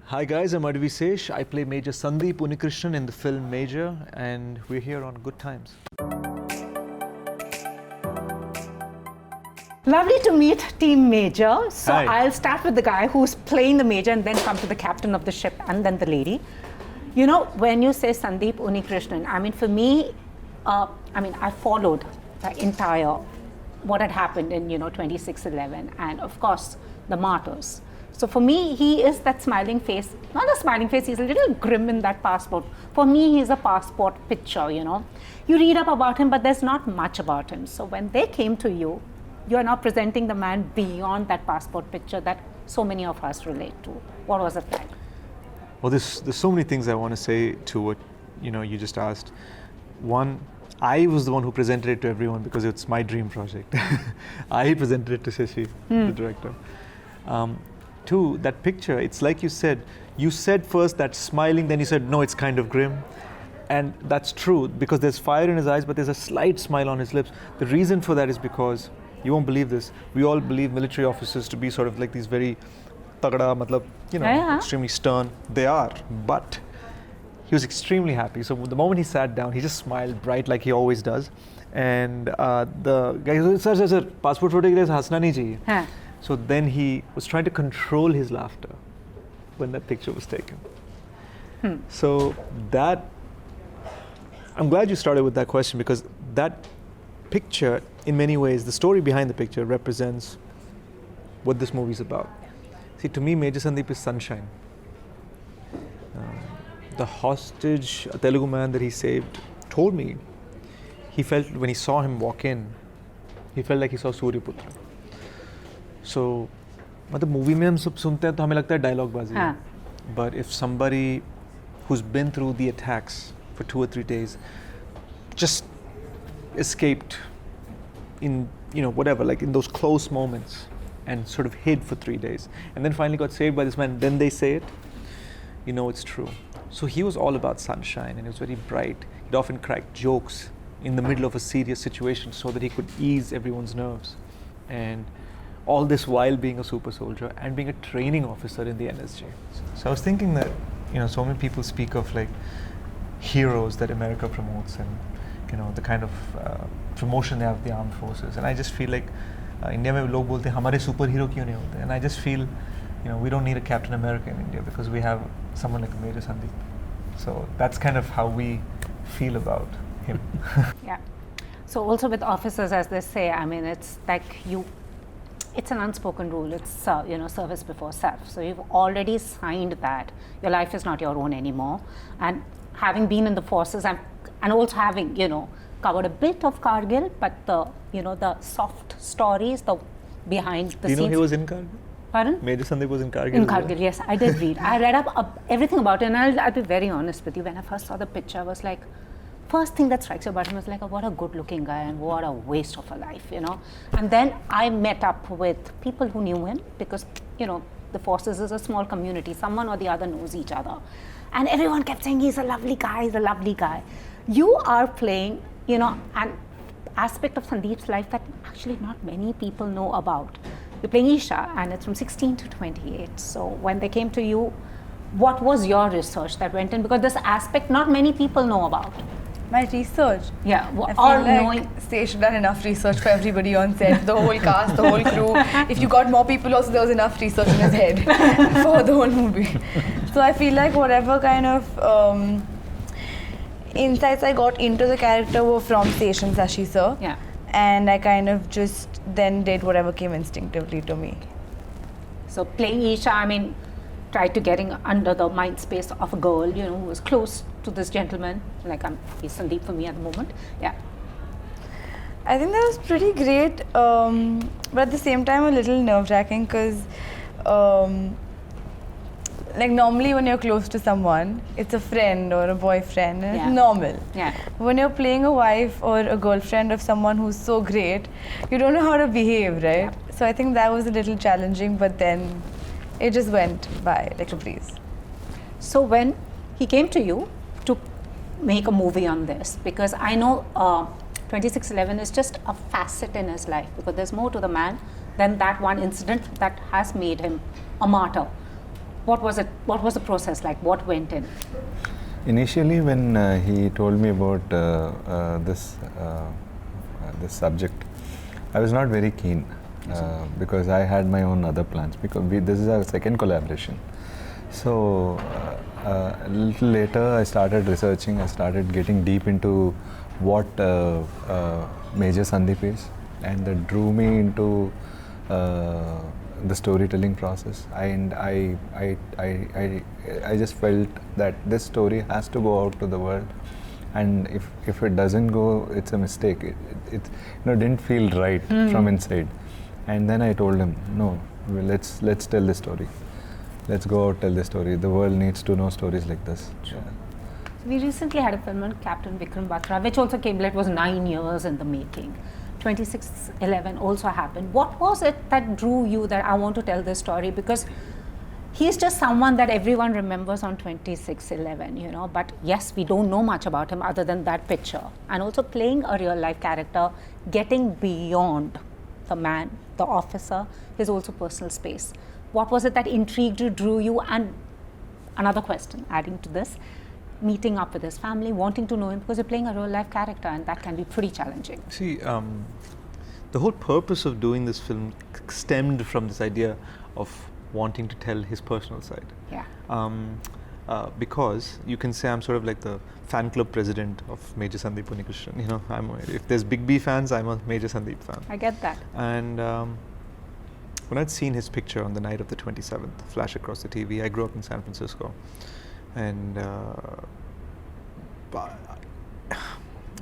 Hi guys, I'm Adivi Sesh. I play Major Sandeep Unnikrishnan in the film Major, and we're here on Good Times. Lovely to meet Team Major. So Hi. I'll start with the guy who's playing the Major and then come to the captain of the ship and then the lady. You know, when you say Sandeep Unnikrishnan, I mean, for me, I followed the entire, what had happened in, 26/11 and of course, the martyrs. So for me, he is that smiling face, not a smiling face, he's a little grim in that passport. For me, he's a passport picture, You read up about him, but there's not much about him. So when they came to you, you are now presenting the man beyond that passport picture that so many of us relate to. What was it like? Well, there's so many things I want to say to what you just asked. One, I was the one who presented it to everyone because it's my dream project. I presented it to Sashi, the director. Two, that picture, it's like you said first that smiling, then you said, no, it's kind of grim. And that's true because there's fire in his eyes, but there's a slight smile on his lips. The reason for that is because, you won't believe this, we all believe military officers to be sort of like these very tagda, extremely stern. They are, but he was extremely happy. So the moment he sat down, he just smiled bright like he always does. And the guy said, sir, passport photo ke liye hasna nahi chahiye. So then he was trying to control his laughter when that picture was taken. So that, I'm glad you started with that question because that picture, in many ways, the story behind the picture represents what this movie is about. See, to me, Major Sandeep is sunshine. The hostage, a Telugu man that he saved, told me he felt when he saw him walk in, he felt like he saw Surya Putra. So, मतलब movie में हम सब सुनते हैं तो हमें लगता है डायलॉग बाजी है. But if somebody who's been through the attacks for 2 or 3 days just escaped in whatever, like in those close moments and sort of hid for 3 days and then finally got saved by this man, then they say it, it's true. So he was all about sunshine and he was very bright. He'd often crack jokes in the middle of a serious situation so that he could ease everyone's nerves. And all this while being a super soldier and being a training officer in the NSG. So I was thinking that, so many people speak of like heroes that America promotes and, the kind of promotion they have of the armed forces. And I just feel like India mein log bolte hain, hamare superhero kyun nahi hote? And I just feel, we don't need a Captain America in India because we have someone like Major Sandeep. So that's kind of how we feel about him. Yeah. So also with officers, as they say, it's like it's an unspoken rule. It's service before self. So you've already signed that. Your life is not your own anymore. And having been in the forces and also having covered a bit of Kargil, but the soft stories, the behind the scenes. Do you know he was in Kargil? Pardon? Major Sandeep was in Kargil. In Kargil, yes, I did read. I read up everything about it, and I'll be very honest with you. When I first saw the picture, I was like, first thing that strikes you about him is like, what a good-looking guy and what a waste of a life, And then I met up with people who knew him because, the forces is a small community. Someone or the other knows each other. And everyone kept saying, he's a lovely guy. You are playing, an aspect of Sandeep's life that actually not many people know about. You're playing Isha and it's from 16 to 28. So when they came to you, what was your research that went in? Because this aspect not many people know about. My research? Yeah. I feel like Sesh should have done enough research for everybody on set, the whole cast, the whole crew. If you got more people also, there was enough research in his head for the whole movie. So I feel like whatever kind of insights I got into the character were from Sesh and Sashi sir. Yeah. And I kind of just then did whatever came instinctively to me. So playing Isha, tried to getting under the mind space of a girl, who was close to this gentleman. Like he's Sandeep for me at the moment. Yeah. I think that was pretty great, but at the same time a little nerve-wracking because like normally when you're close to someone, it's a friend or a boyfriend and it's normal. Yeah. When you're playing a wife or a girlfriend of someone who's so great, you don't know how to behave, right? Yeah. So I think that was a little challenging, but then it just went by like a breeze. So when he came to you to make a movie on this, because I know 26/11 is just a facet in his life, because there's more to the man than that one incident that has made him a martyr. What was it? What was the process like? What went in? Initially, when he told me about this subject, I was not very keen because I had my own other plans. Because this is our second collaboration. So a little later, I started researching. I started getting deep into what Major Sandeep is, and that drew me into the storytelling process. And I just felt that this story has to go out to the world, and if it doesn't go, it's a mistake. It didn't feel right from inside. And then I told him, no, let's tell this story. Let's go out, tell this story. The world needs to know stories like this. Yeah. We recently had a film on Captain Vikram Batra, which also came. It was 9 years in the making. 26/11 also happened. What was it that drew you that I want to tell this story? Because he's just someone that everyone remembers on 26/11, but yes, we don't know much about him other than that picture. And also playing a real life character, getting beyond the man, the officer, his also personal space. What was it that intrigued you, drew you? And another question, adding to this, meeting up with his family, wanting to know him, because you're playing a real life character and that can be pretty challenging. See, the whole purpose of doing this film stemmed from this idea of wanting to tell his personal side. Yeah. Because you can say I'm sort of like the fan club president of Major Sandeep Unnikrishnan. If there's Big B fans, I'm a Major Sandeep fan. I get that. And when I'd seen his picture on the night of the 27th flash across the TV, I grew up in San Francisco. And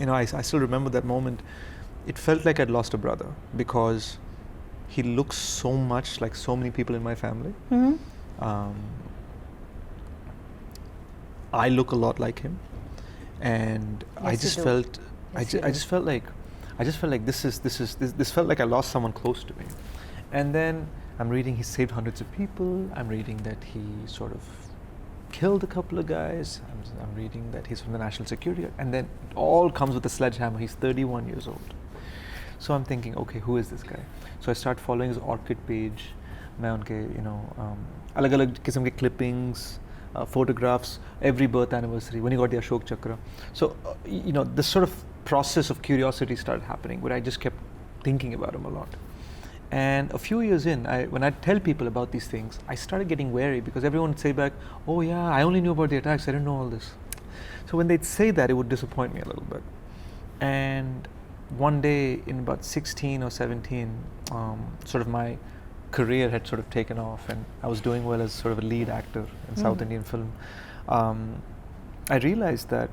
I still remember that moment. It felt like I'd lost a brother because he looks so much like so many people in my family. I look a lot like him, and Yes, I just you do. felt, Yes, I just felt like this felt like I lost someone close to me. And then I'm reading he saved hundreds of people. I'm reading that he sort of killed a couple of guys. I'm reading that he's from the National Security, and then it all comes with a sledgehammer. He's 31 years old. So I'm thinking, okay, who is this guy? So I start following his Orchid page. मैं उनके अलग-अलग किस्म के clippings, photographs, every birth anniversary, when he got the Ashok Chakra. So this sort of process of curiosity started happening, where I just kept thinking about him a lot. And a few years in, when I tell people about these things, I started getting wary because everyone would say back, oh yeah, I only knew about the attacks, I didn't know all this. So when they'd say that, it would disappoint me a little bit. And one day in about 16 or 17, sort of my career had sort of taken off and I was doing well as sort of a lead actor in South Indian film. I realized that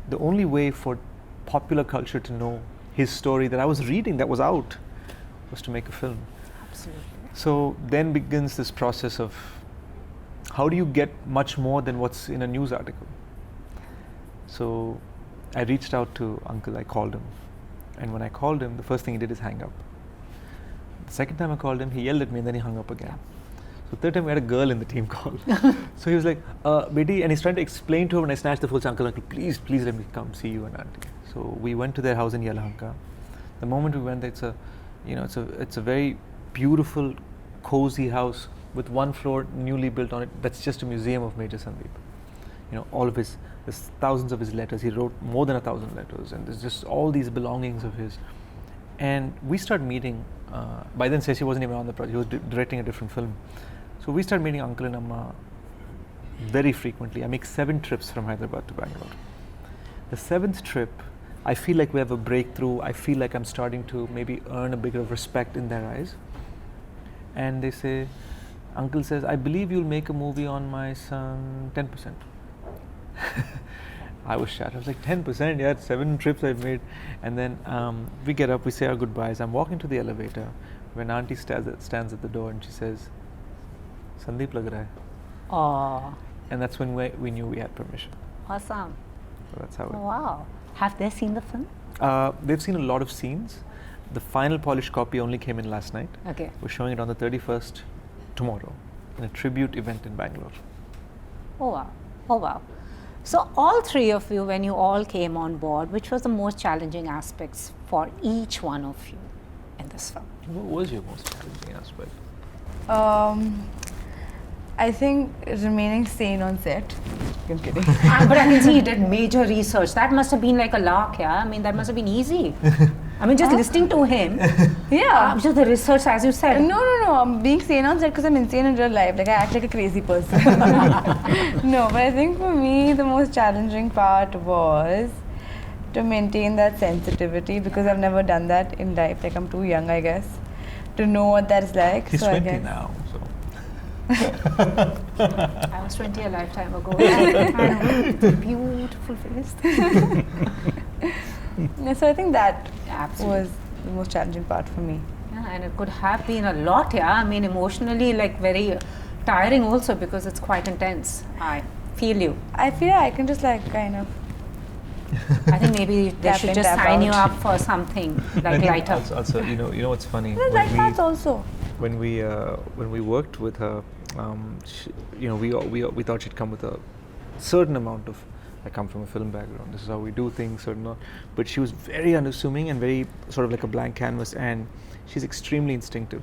the only way for popular culture to know his story that I was reading that was out was to make a film. Absolutely. So then begins this process of how do you get much more than what's in a news article? So I reached out to Uncle, I called him. And when I called him, the first thing he did is hang up. The second time I called him, he yelled at me and then he hung up again. So third time we had a girl in the team call. So he was like, Bedi, and he's trying to explain to her, and I snatched the phone, Uncle, please let me come see you and auntie. So we went to their house in Yelahanka. The moment we went there, it's a very beautiful, cozy house with one floor newly built on it. That's just a museum of Major Sandeep. All of there's thousands of his letters. He wrote more than 1,000 letters, and there's just all these belongings of his. And we started meeting. By then, Sashi wasn't even on the project. He was directing a different film. So we started meeting Uncle and Amma very frequently. I make 7 trips from Hyderabad to Bangalore. The 7th trip, I feel like we have a breakthrough. I feel like I'm starting to maybe earn a bigger respect in their eyes. And they say, Uncle says, I believe you'll make a movie on my son, 10%. I was shattered. I was like, 10%, yeah, 7 trips I've made. And then we get up, we say our goodbyes. I'm walking to the elevator when Auntie stands at the door and she says, Sandeep lag raha hai. Oh, And that's when we knew we had permission. awesome. So that's how it. Wow. Have they seen the film? They've seen a lot of scenes. The final polished copy only came in last night. Okay. We're showing it on the 31st tomorrow in a tribute event in Bangalore. Oh wow. Oh wow. So all 3 of you, when you all came on board, which was the most challenging aspects for each one of you in this film? What was your most challenging aspect? I think remaining sane on set. I'm kidding. But I can see you did major research. That must have been like a lark, yeah? I mean, that must have been easy. I mean, just listening to him. Yeah. Just the research, as you said. No. I'm being sane on set because I'm insane in real life. Like, I act like a crazy person. No, but I think for me, the most challenging part was to maintain that sensitivity because I've never done that in life. Like, I'm too young, I guess, to know what that's like. He's so 20 now, so. I was 20 a lifetime ago. I know. Beautiful face. Yeah, so I think that Absolutely. was the most challenging part for me. Yeah, and it could have been a lot, yeah. I mean, emotionally, like very tiring also because it's quite intense. I feel you. I feel I can just like kind of. I think maybe they Tap should in, just tap sign you out. up for something I like think lighter. Also, you know what's funny? There's light parts also. When we worked with her, we thought she'd come with a certain amount of. I come from a film background. This is how we do things, but she was very unassuming and very sort of like a blank canvas, and she's extremely instinctive.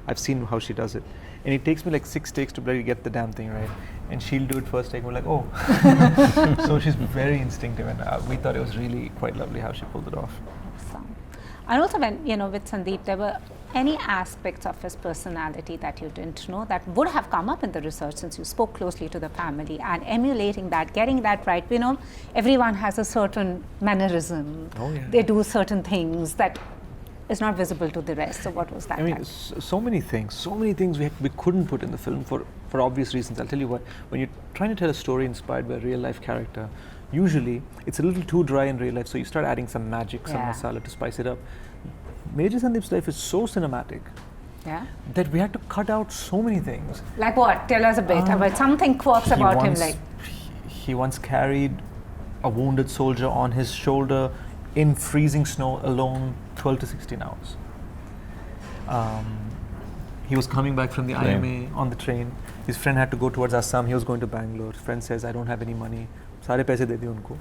I've seen how she does it, and it takes me like 6 takes to really get the damn thing right, and she'll do it first take. We're like, oh, so she's very instinctive, and we thought it was really quite lovely how she pulled it off. Awesome. And also when, with Sandeep, there were any aspects of his personality that you didn't know that would have come up in the research since you spoke closely to the family and emulating that, getting that right. Everyone has a certain mannerism. Oh, yeah. They do certain things that is not visible to the rest. So what was that I mean, like? so many things we couldn't put in the film for obvious reasons. I'll tell you what, when you're trying to tell a story inspired by a real life character, usually it's a little too dry in real life, so you start adding some magic, some masala to spice it up. Major Sandeep's life is so cinematic that we had to cut out so many things. Like what? Tell us a bit about something quirks about him. Like He once carried a wounded soldier on his shoulder in freezing snow alone 12 to 16 hours. He was coming back from the IMA on the train. His friend had to go towards Assam. He was going to Bangalore. His friend says, I don't have any money. Sare paise de diye unko.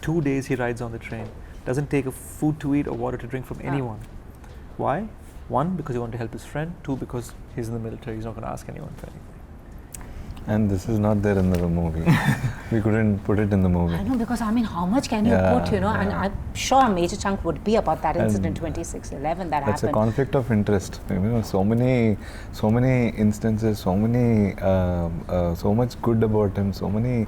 2 days he rides on the train. Doesn't take a food to eat or water to drink from anyone. Why? 1, because he wanted to help his friend. 2, because he's in the military. He's not going to ask anyone for anything. And this is not there in the movie. We couldn't put it in the movie. I know, because I mean, how much can you put, and I'm sure a major chunk would be about that incident 26/11 that That's happened. a conflict of interest. So many instances, so much good about him, so many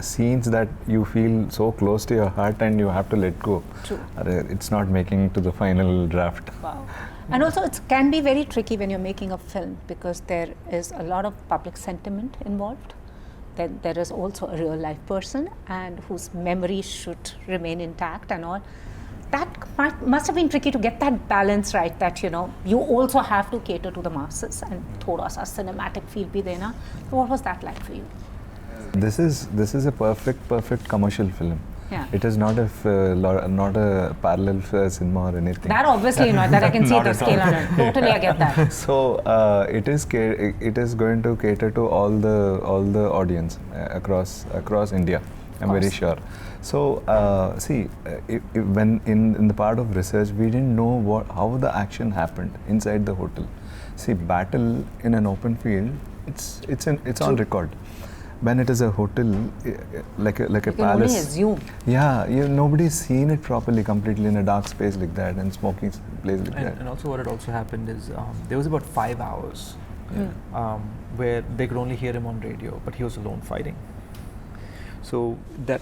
scenes that you feel so close to your heart and you have to let go. True. It's not making it to the final draft. Wow. And also it can be very tricky when you're making a film because there is a lot of public sentiment involved. Then there is also a real life person and whose memories should remain intact and all. That must have been tricky to get that balance right, that you also have to cater to the masses and thoda sa cinematic feel bhi dena. So what was that like for you? This is a perfect commercial film. Yeah. It is not a parallel cinema or anything. That obviously not. That I can see the scale on it. Totally, I get that. So it is going to cater to all the audience across India. I'm very sure. So when in the part of research, we didn't know how the action happened inside the hotel. See, battle in an open field, it's on record. When it is a hotel, like a you palace. can only assume. Yeah, nobody's seen it properly, completely in a dark space like that and smoking place like that. And also what had also happened is there was about 5 hours where they could only hear him on radio, but he was alone fighting. So that,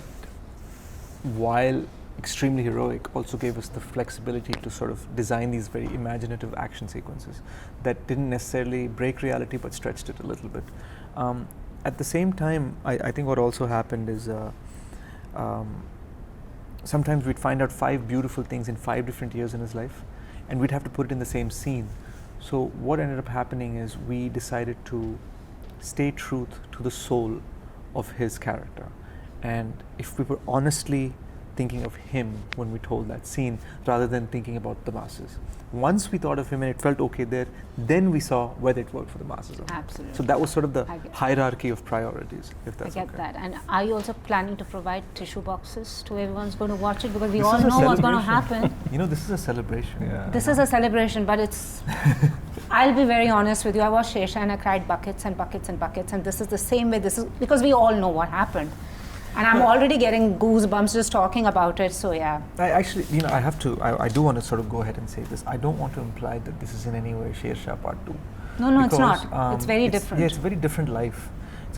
while extremely heroic, also gave us the flexibility to sort of design these very imaginative action sequences that didn't necessarily break reality but stretched it a little bit. At the same time, I think what also happened is sometimes we'd find out 5 beautiful things in 5 different years in his life, and we'd have to put it in the same scene. So what ended up happening is we decided to stay true to the soul of his character. And if we were honestly thinking of him when we told that scene, rather than thinking about the masses. Once we thought of him and it felt okay there, then we saw whether it worked for the masses or not. Absolutely. So that was sort of the hierarchy of priorities, if that's I get okay. that. And are you also planning to provide tissue boxes to everyone who's going to watch it? Because we all know what's going to happen. This is a celebration. Yeah. This is a celebration, but it's I'll be very honest with you. I watched Shershaah and I cried buckets and buckets and buckets, and this is the same way. This is because we all know what happened, and I'm already getting goosebumps just talking about it. So yeah. I actually, I have to. I do want to sort of go ahead and say this. I don't want to imply that this is in any way Shershaah Part 2. No, it's not. It's very different. Yeah, it's a very different life.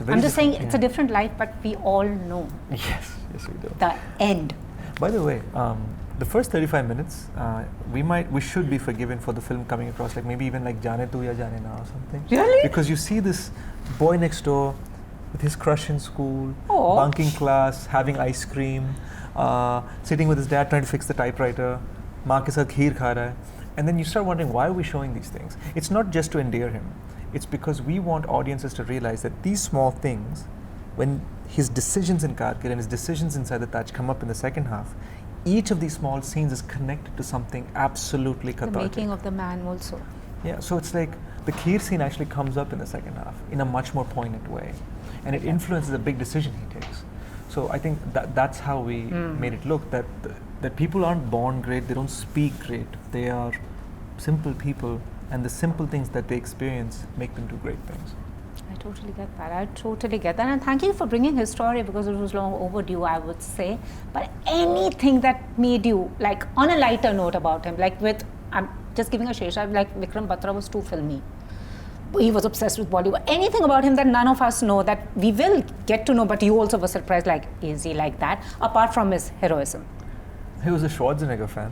I'm just saying it's a different life, but we all know. Yes, we do. The end. By the way, the first 35 minutes, we should be forgiven for the film coming across like maybe even like Jaane Tu Ya Jaane Na or something. Really? Because you see this boy next door with his crush in school, Aww. bunking class, having ice cream, sitting with his dad trying to fix the typewriter, maa ke saath kheer kha raha hai. And then you start wondering, why are we showing these things? It's not just to endear him. It's because we want audiences to realize that these small things, when his decisions in Karkir and his decisions inside the Taj come up in the second half, each of these small scenes is connected to something absolutely cathartic. The making of the man also. Yeah, so it's like the Kheer scene actually comes up in the second half in a much more poignant way. And it influences a big decision he takes. So I think that's how we made it look, that people aren't born great, they don't speak great, they are simple people, and the simple things that they experience make them do great things. I totally get that. And thank you for bringing his story, because it was long overdue, I would say. But anything that made you, like on a lighter note about him, like with, I'm just giving a Shershaah, like Vikram Batra was too filmy. He was obsessed with Bollywood. Anything about him that none of us know, that we will get to know, but you also were surprised, like, is he like that? Apart from his heroism. He was a Schwarzenegger fan.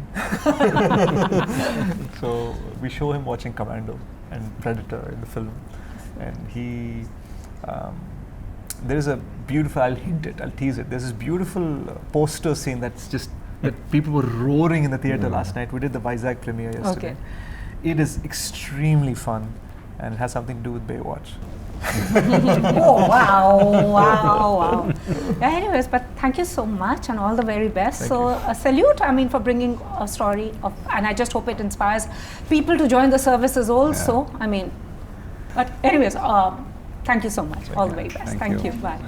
So we show him watching Commando and Predator in the film. And there is a beautiful, I'll tease it, there's this beautiful poster scene that people were roaring in the theater last night. We did the Vizag premiere yesterday. Okay. It is extremely fun, and it has something to do with Baywatch. Oh, wow. Yeah, anyways, but thank you so much and all the very best. Thank you. A salute, for bringing a story and I just hope it inspires people to join the services also. Yeah. But anyways, thank you so much. All the very best. Thank you. Bye.